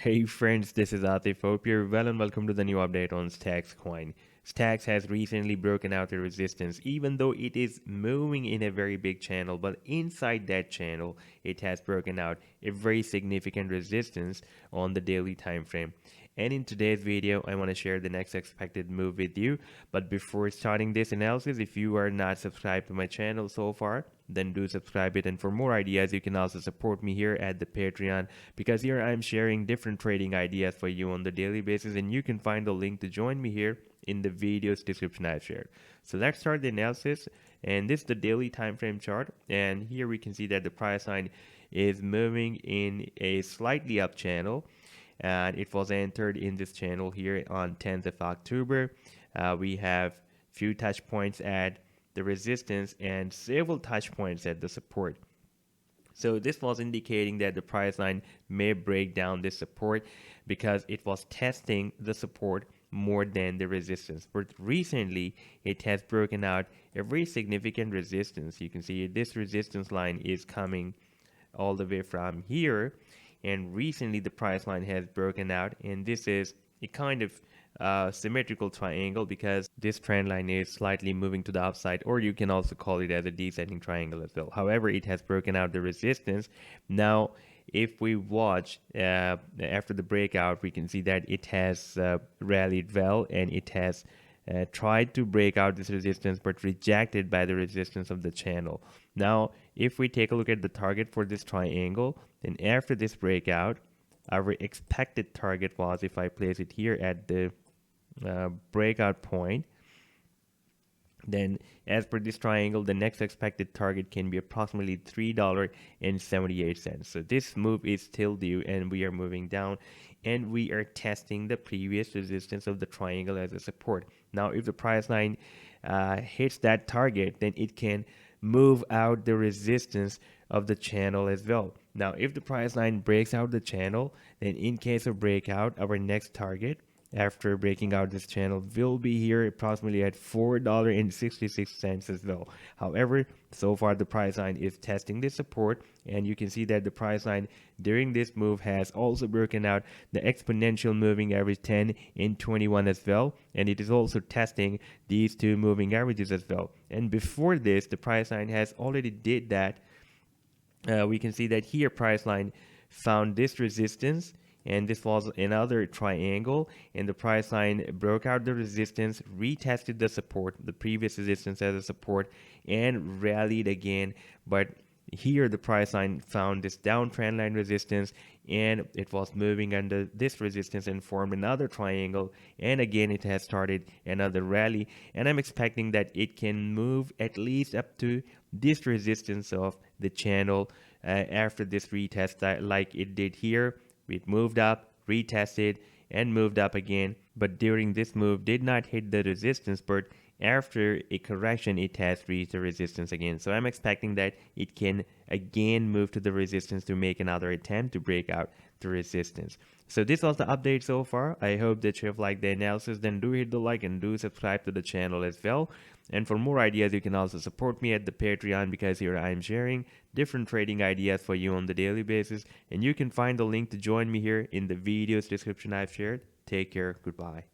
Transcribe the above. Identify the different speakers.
Speaker 1: Hey friends, this is Atif. Hope you're well and welcome to the new update on STX coin. STX has recently broken out the resistance even though it is moving in a very big channel, but inside that channel it has broken out a very significant resistance on the daily time frame. And in today's video, I want to share the next expected move with you. But before starting this analysis, if you are not subscribed to my channel so far, then do subscribe it. And for more ideas, you can also support me here at the Patreon, because here I'm sharing different trading ideas for you on the daily basis, and you can find the link to join me here in the video's description I've shared. So let's start the analysis. And this is the daily time frame chart, and here we can see that the price line is moving in a slightly up channel, and it was entered in this channel here on 10th of October. We have few touch points at the resistance and several touch points at the support. So this was indicating that the price line may break down this support because it was testing the support more than the resistance. But recently it has broken out a very significant resistance. You can see this resistance line is coming all the way from here, and recently the price line has broken out, and this is a kind of symmetrical triangle because this trend line is slightly moving to the upside, or you can also call it as a descending triangle as well. However, it has broken out the resistance. Now if we watch after the breakout, we can see that it has rallied well, and it has tried to break out this resistance but rejected by the resistance of the channel. Now if we take a look at the target for this triangle, then after this breakout, our expected target was, if I place it here at the breakout point, then as per this triangle, the next expected target can be approximately $3.78. So this move is still due, and we are moving down, and we are testing the previous resistance of the triangle as a support. Now if the price line hits that target, then it can move out the resistance of the channel as well. Now if the price line breaks out the channel, then in case of breakout, our next target after breaking out this channel will be here approximately at $4.66 as well. However, so far the price line is testing this support, and you can see that the price line during this move has also broken out the exponential moving average 10 and 21 as well, and it is also testing these two moving averages as well. And before this, the price line has already did that. We can see that here price line found this resistance, and this was another triangle, and the price line broke out the resistance, retested the support, the previous resistance as a support, and rallied again. But here the price line found this downtrend line resistance, and it was moving under this resistance and formed another triangle, and again it has started another rally, and I'm expecting that it can move at least up to this resistance of the channel after this retest, like it did here. It moved up, retested, and moved up again, but during this move did not hit the resistance, but after a correction it has reached the resistance again. So I'm expecting that it can again move to the resistance to make another attempt to break out the resistance. So this was the update so far. I hope that you have liked the analysis. Then do hit the like and do subscribe to the channel as well. And for more ideas, you can also support me at the Patreon, because here I'm sharing different trading ideas for you on the daily basis, and you can find the link to join me here in the video's description I've shared. Take care. Goodbye.